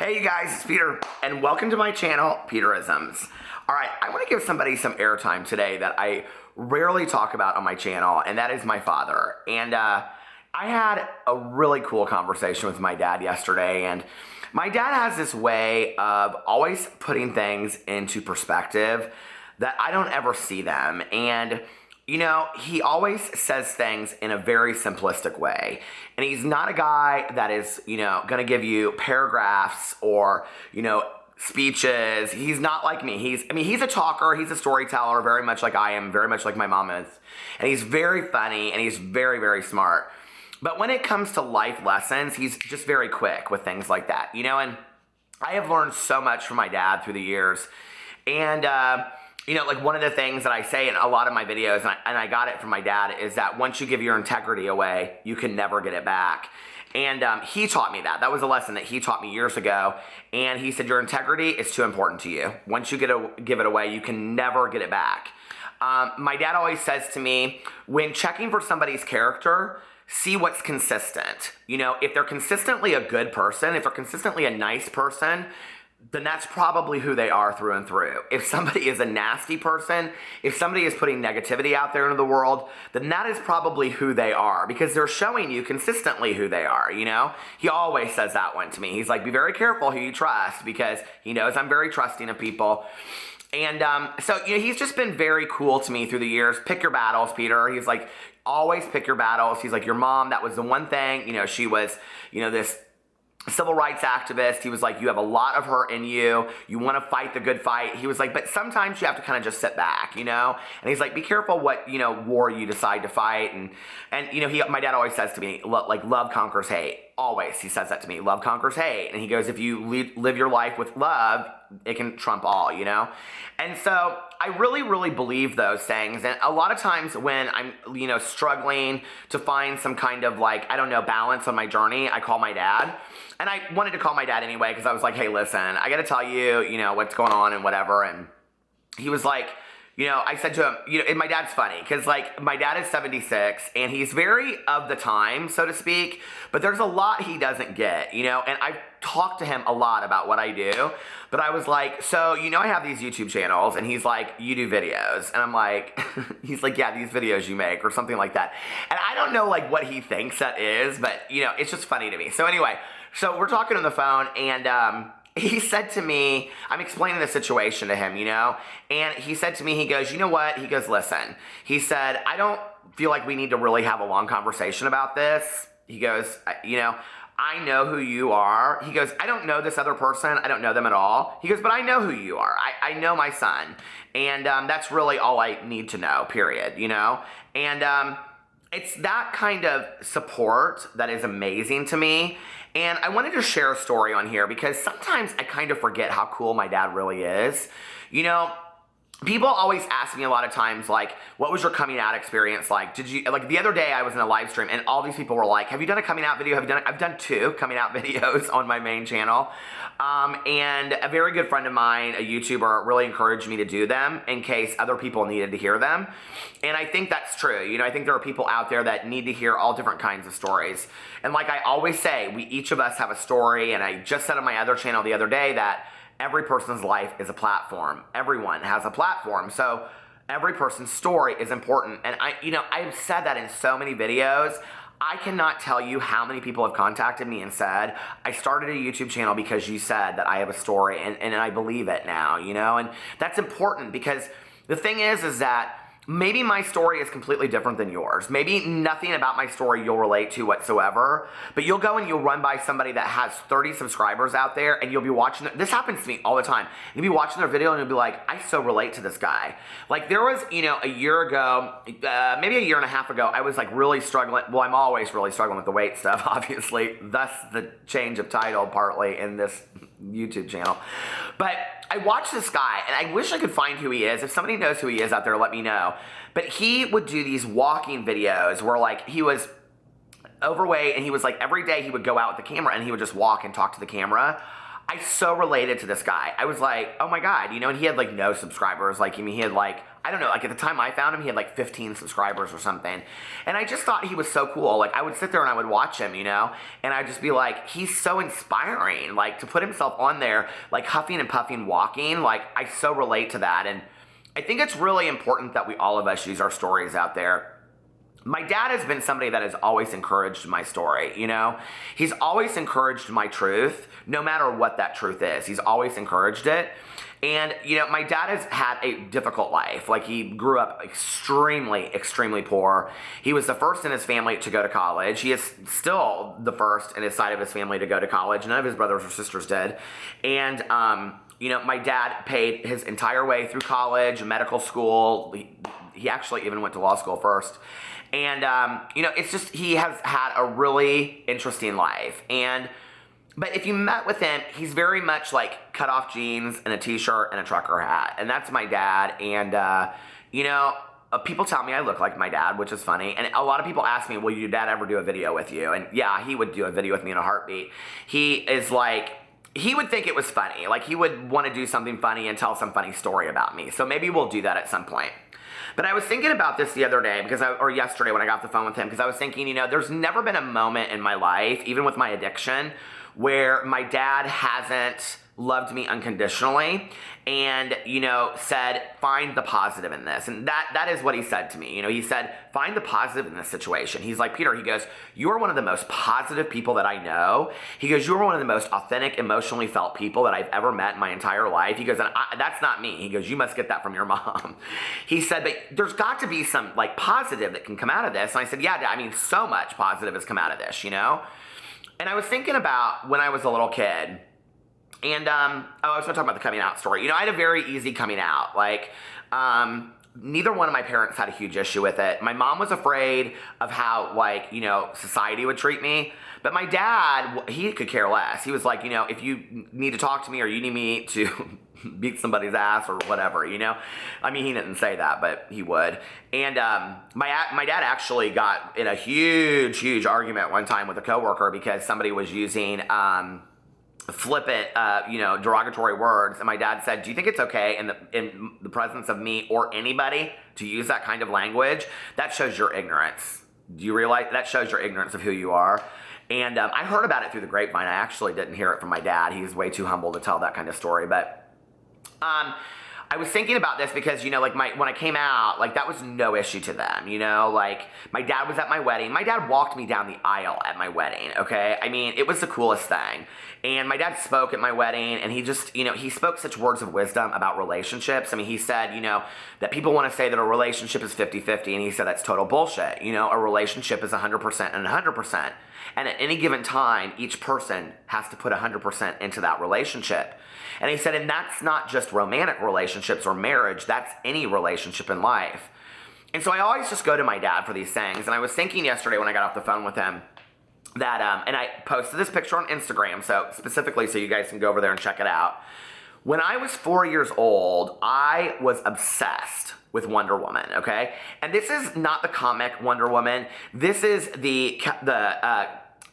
Hey you guys, it's Peter, and welcome to my channel, Peterisms. Alright, I want to give somebody some airtime today that I rarely talk about on my channel, and that is my father. And I had a really cool conversation with my dad yesterday, and my dad has this way of always putting things into perspective that I don't ever see them. And you know, he always says things in a very simplistic way. And he's not a guy that is, going to give you paragraphs or, speeches. He's not like me. He's a talker. He's a storyteller, very much like I am, very much like my mom is. And he's very funny and he's very, very smart. But when it comes to life lessons, he's just very quick with things like that, and I have learned so much from my dad through the years. And, like one of the things that I say in a lot of my videos, and I got it from my dad, is that once you give your integrity away, you can never get it back. And he taught me that. That was a lesson that he taught me years ago. And he said, your integrity is too important to you. Once you give it away, you can never get it back. My dad always says to me, when checking for somebody's character, see what's consistent. If they're consistently a good person, if they're consistently a nice person, then that's probably who they are through and through. If somebody is a nasty person, if somebody is putting negativity out there into the world, then that is probably who they are, because they're showing you consistently who they are, He always says that one to me. He's like, be very careful who you trust, because he knows I'm very trusting of people. And so he's just been very cool to me through the years. Pick your battles, Peter. He's like, always pick your battles. He's like, your mom, that was the one thing, she was, this civil rights activist. He was like, you have a lot of her in you. You want to fight the good fight. He was like, but sometimes you have to kind of just sit back, And he's like, be careful what, war you decide to fight. And my dad always says to me, like, love conquers hate. Always, he says that to me, love conquers hate. And he goes, if you live your life with love, it can trump all, And so I really, really believe those things. And a lot of times when I'm, struggling to find some kind of balance on my journey, I call my dad. And I wanted to call my dad anyway, because I was like, hey, listen, I got to tell you, what's going on and whatever. And he was like, I said to him, and my dad's funny, because my dad is 76 and he's very of the time, so to speak, but there's a lot he doesn't get, and I've talked to him a lot about what I do, but I was like, so, I have these YouTube channels, and he's like, you do videos, and I'm like, he's like, yeah, these videos you make, or something like that, and I don't know, what he thinks that is, but, it's just funny to me. So anyway, so we're talking on the phone, and, he said to me, I'm explaining the situation to him, and he said to me, he goes, you know what? He goes, listen, he said, I don't feel like we need to really have a long conversation about this. He goes, I know who you are. He goes, I don't know this other person. I don't know them at all. He goes, but I know who you are. I know my son. And that's really all I need to know, period, And it's that kind of support that is amazing to me. And I wanted to share a story on here because sometimes I kind of forget how cool my dad really is. People always ask me a lot of times, what was your coming out experience like? Did you, the other day I was in a live stream and all these people were like, have you done a coming out video? I've done 2 coming out videos on my main channel. And a very good friend of mine, a YouTuber, really encouraged me to do them in case other people needed to hear them. And I think that's true. I think there are people out there that need to hear all different kinds of stories. And like I always say, each of us have a story. And I just said on my other channel the other day that every person's life is a platform. Everyone has a platform. So every person's story is important. And I've said that in so many videos. I cannot tell you how many people have contacted me and said, I started a YouTube channel because you said that I have a story, and I believe it now, And that's important because the thing is that maybe my story is completely different than yours. Maybe nothing about my story you'll relate to whatsoever, but you'll go and you'll run by somebody that has 30 subscribers out there, and you'll be watching this happens to me all the time. You'll be watching their video and you'll be like, I so relate to this guy. There was, a year ago, maybe a year and a half ago, I was really struggling. Well, I'm always really struggling with the weight stuff, obviously. Thus the change of title partly in this YouTube channel. But I watched this guy, and I wish I could find who he is. If somebody knows who he is out there, let me know. But he would do these walking videos where he was overweight, and he was every day he would go out with the camera and he would just walk and talk to the camera. I so related to this guy. I was like, oh my God, and he had no subscribers. He had I don't know, like at the time I found him, he had like 15 subscribers or something. And I just thought he was so cool. Like I would sit there and I would watch him, you know, and I'd just be like, he's so inspiring, like to put himself on there, like huffing and puffing, walking, like I so relate to that. And I think it's really important that we all of us use our stories out there. My dad has been somebody that has always encouraged my story, you know? He's always encouraged my truth, no matter what that truth is. He's always encouraged it. And, you know, my dad has had a difficult life. Like, he grew up extremely poor. He was the first in his family to go to college. He is still the first in his side of his family to go to college. None of his brothers or sisters did. And, you know, my dad paid his entire way through college, medical school. He actually even went to law school first. And, you know, it's just, he has had a really interesting life. But if you met with him, he's very much like cut off jeans and a t-shirt and a trucker hat. And that's my dad. And, you know, people tell me I look like my dad, which is funny. And a lot of people ask me, will your dad ever do a video with you? And yeah, he would do a video with me in a heartbeat. He is like, he would think it was funny. Like, he would want to do something funny and tell some funny story about me. So maybe we'll do that at some point. But I was thinking about this the other day, or yesterday when I got off the phone with him, because I was thinking, you know, there's never been a moment in my life, even with my addiction, where my dad hasn't loved me unconditionally and, you know, said, find the positive in this. And that is what he said to me. You know, he said, find the positive in this situation. He's like, Peter, he goes, you are one of the most positive people that I know. He goes, you are one of the most authentic, emotionally felt people that I've ever met in my entire life. He goes, and that's not me. He goes, you must get that from your mom. He said, but there's got to be some like positive that can come out of this. And I said, yeah, I mean, so much positive has come out of this, you know? And I was thinking about when I was a little kid. And I was going to talk about the coming out story. You know, I had a very easy coming out. Like, neither one of my parents had a huge issue with it. My mom was afraid of how, like, you know, society would treat me. But my dad, he could care less. He was like, you know, if you need to talk to me or you need me to beat somebody's ass or whatever, you know. I mean, he didn't say that, but he would. And my dad actually got in a huge argument one time with a coworker because somebody was using flippant, you know, derogatory words. And my dad said, do you think it's okay in the presence of me or anybody to use that kind of language? That shows your ignorance. Do you realize that shows your ignorance of who you are? And I heard about it through the grapevine. I actually didn't hear it from my dad. He's way too humble to tell that kind of story. But I was thinking about this because, you know, like when I came out, like that was no issue to them, you know, like my dad was at my wedding. My dad walked me down the aisle at my wedding, okay? I mean, it was the coolest thing. And my dad spoke at my wedding and he just, you know, he spoke such words of wisdom about relationships. I mean, he said, you know, that people want to say that a relationship is 50-50 and he said that's total bullshit. You know, a relationship is 100% and 100%. And at any given time, each person has to put 100% into that relationship. And he said, and that's not just romantic relationships or marriage, that's any relationship in life. And so I always just go to my dad for these things. And I was thinking yesterday when I got off the phone with him that, and I posted this picture on Instagram, so specifically so you guys can go over there and check it out. When I was 4 years old, I was obsessed with Wonder Woman, okay? And this is not the comic Wonder Woman. This is the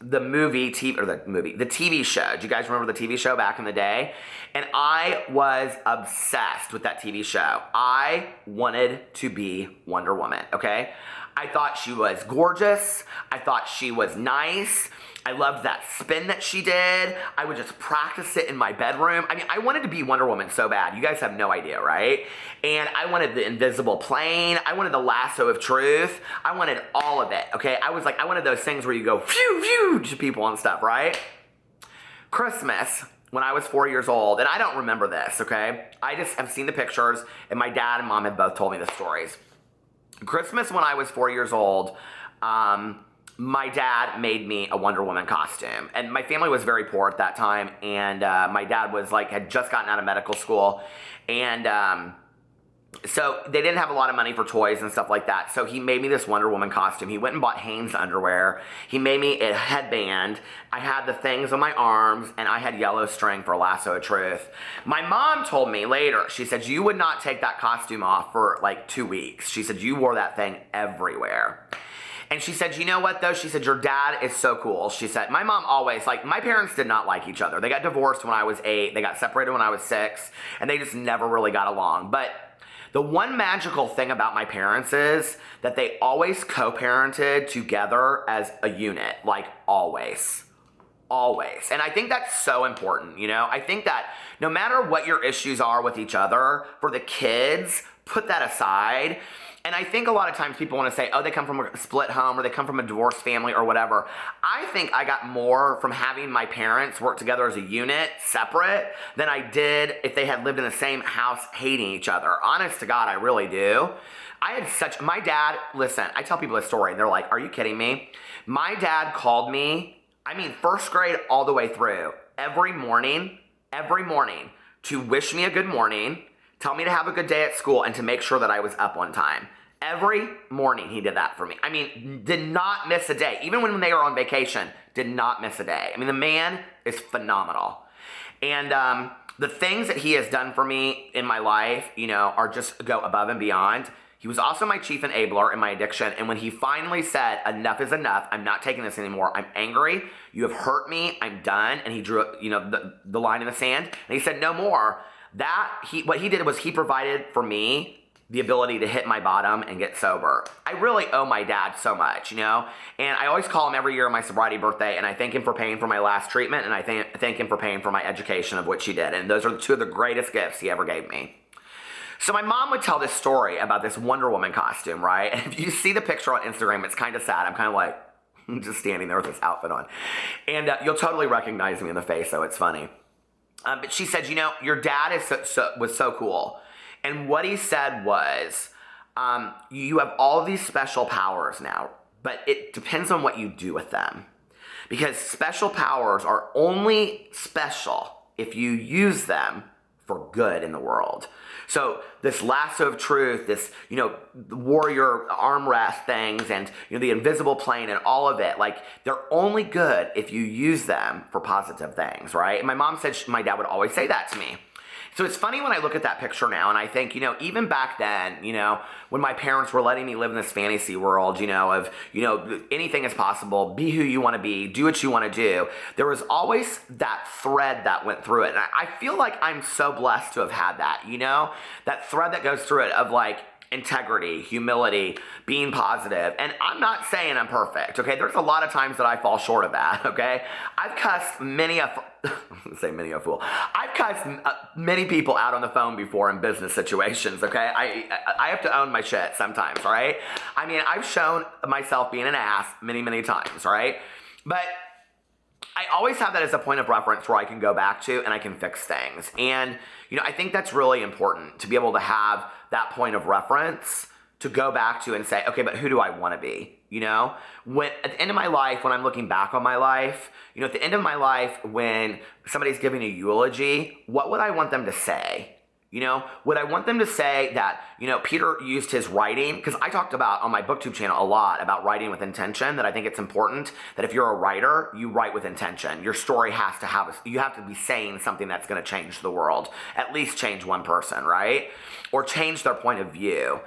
TV show. Do you guys remember the TV show back in the day? And I was obsessed with that TV show. I wanted to be Wonder Woman, okay? I thought she was gorgeous. I thought she was nice. I loved that spin that she did. I would just practice it in my bedroom. I mean, I wanted to be Wonder Woman so bad. You guys have no idea, right? And I wanted the invisible plane. I wanted the lasso of truth. I wanted all of it, okay? I wanted those things where you go phew, phew to people and stuff, right? Christmas, when I was 4 years old, and I don't remember this, okay? I just have seen the pictures, and my dad and mom have both told me the stories. Christmas when I was 4 years old, my dad made me a Wonder Woman costume. And my family was very poor at that time. And my dad was had just gotten out of medical school. And so they didn't have a lot of money for toys and stuff like that. So he made me this Wonder Woman costume. He went and bought Hanes underwear. He made me a headband. I had the things on my arms. And I had yellow string for a lasso of truth. My mom told me later, she said, you would not take that costume off for 2 weeks. She said, you wore that thing everywhere. And she said, you know what, though? She said, your dad is so cool. She said, my mom always, my parents did not like each other. They got divorced when I was 8. They got separated when I was 6. And they just never really got along. But The one magical thing about my parents is that they always co-parented together as a unit, like always. Always. And I think that's so important, you know? I think that no matter what your issues are with each other, for the kids, put that aside. And I think a lot of times people want to say, oh, they come from a split home or they come from a divorced family or whatever. I think I got more from having my parents work together as a unit, separate, than I did if they had lived in the same house hating each other. Honest to God, I really do. My dad, listen, I tell people this story and they're like, are you kidding me? My dad called me, first grade all the way through, every morning, to wish me a good morning, tell me to have a good day at school, and to make sure that I was up on time. Every morning he did that for me. Did not miss a day. Even when they were on vacation, did not miss a day. The man is phenomenal. And the things that he has done for me in my life, are just go above and beyond. He was also my chief enabler in my addiction. And when he finally said, enough is enough, I'm not taking this anymore. I'm angry. You have hurt me. I'm done. And he drew, the line in the sand. And he said, no more. What he did was he provided for me the ability to hit my bottom and get sober. I really owe my dad so much, and I always call him every year on my sobriety birthday, and I thank him for paying for my last treatment, and I thank him for paying for my education, of which he did, and those are two of the greatest gifts he ever gave me. So my mom would tell this story about this Wonder Woman costume, right? And if you see the picture on Instagram, it's kind of sad. I'm kind of like, just standing there with this outfit on. And you'll totally recognize me in the face, so it's funny. But she said, your dad was so cool. And what he said was, you have all these special powers now, but it depends on what you do with them. Because special powers are only special if you use them for good in the world. So this lasso of truth, this, warrior armrest things and, the invisible plane and all of it, like they're only good if you use them for positive things, right? And my mom said my dad would always say that to me. So it's funny when I look at that picture now and I think, even back then, when my parents were letting me live in this fantasy world, of, anything is possible, be who you want to be, do what you want to do, there was always that thread that went through it. And I feel like I'm so blessed to have had that, that thread that goes through it of like, integrity, humility, being positive. And I'm not saying I'm perfect, okay? There's a lot of times that I fall short of that, okay? I've cussed many people out on the phone before in business situations, okay? I have to own my shit sometimes, all right? I've shown myself being an ass many, many times, right? But I always have that as a point of reference where I can go back to and I can fix things. And, I think that's really important to be able to have that point of reference to go back to and say, okay, but who do I want to be? When at the end of my life, when I'm looking back on my life, at the end of my life, when somebody's giving a eulogy, what would I want them to say? Would I want them to say that, Peter used his writing? Because I talked about on my BookTube channel a lot about writing with intention, that I think it's important that if you're a writer, you write with intention. Your story has to you have to be saying something that's going to change the world, at least change one person, right? Or change their point of view.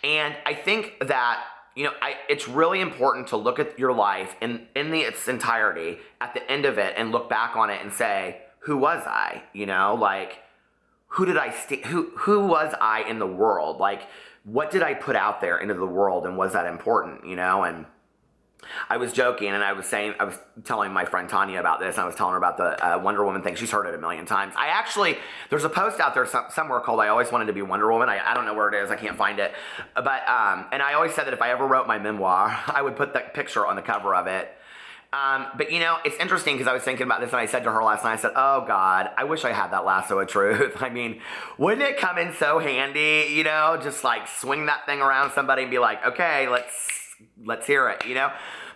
And I think that, it's really important to look at your life in its entirety at the end of it and look back on it and say, who was I? Who did I who was I in the world? Like, what did I put out there into the world, and was that important, And I was joking, and I was telling my friend Tanya about this, and I was telling her about the Wonder Woman thing. She's heard it a million times. There's a post out there somewhere called I Always Wanted to Be Wonder Woman. I don't know where it is. I can't find it. But, and I always said that if I ever wrote my memoir, I would put that picture on the cover of it. But it's interesting because I was thinking about this and I said to her last night, I said, oh God, I wish I had that lasso of truth. Wouldn't it come in so handy, just like swing that thing around somebody and be like, okay, let's hear it,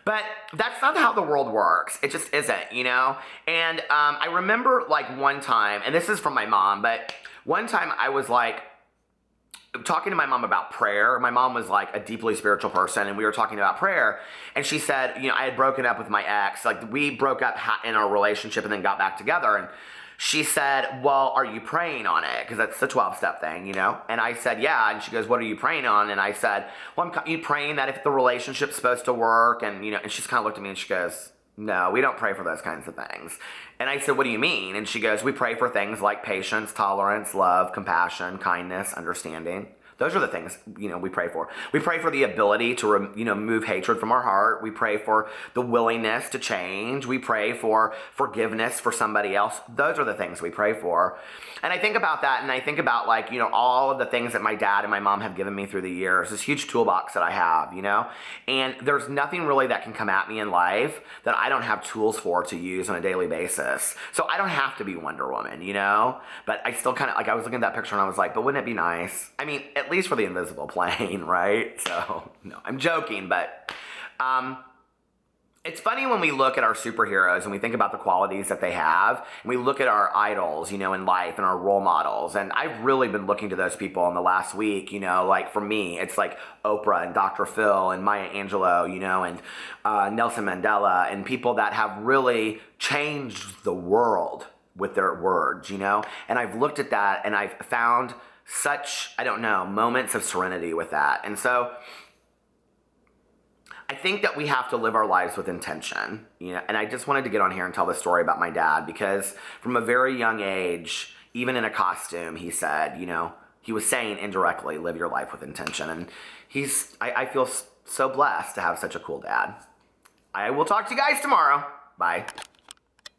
But that's not how the world works. It just isn't, And I remember like one time, and this is from my mom, but one time I was like, talking to my mom about prayer. My mom was like a deeply spiritual person, and we were talking about prayer, and she said, I had broken up with my ex. Like, we broke up in our relationship and then got back together, and she said, well, are you praying on it? Because that's the 12-step thing, And I said, yeah. And she goes, what are you praying on? And I said, well, you praying that if the relationship's supposed to work, and, and she kind of looked at me and she goes, no, we don't pray for those kinds of things. And I said, what do you mean? And she goes, we pray for things like patience, tolerance, love, compassion, kindness, understanding. Those are the things, we pray for. We pray for the ability to, remove hatred from our heart. We pray for the willingness to change. We pray for forgiveness for somebody else. Those are the things we pray for. And I think about that, and I think about, like, all of the things that my dad and my mom have given me through the years, this huge toolbox that I have, and there's nothing really that can come at me in life that I don't have tools for to use on a daily basis. So I don't have to be Wonder Woman, but I still kind of, like, I was looking at that picture and I was like, but wouldn't it be nice? I mean, at least for the invisible plane, right? So, no, I'm joking, but it's funny when we look at our superheroes and we think about the qualities that they have, and we look at our idols, in life and our role models. And I've really been looking to those people in the last week, like for me, it's like Oprah and Dr. Phil and Maya Angelou, and Nelson Mandela, and people that have really changed the world with their words, and I've looked at that and I've found such, moments of serenity with that. And so I think that we have to live our lives with intention, and I just wanted to get on here and tell the story about my dad, because from a very young age, even in a costume, he said, he was saying indirectly, live your life with intention. And I feel so blessed to have such a cool dad. I will talk to you guys tomorrow. Bye.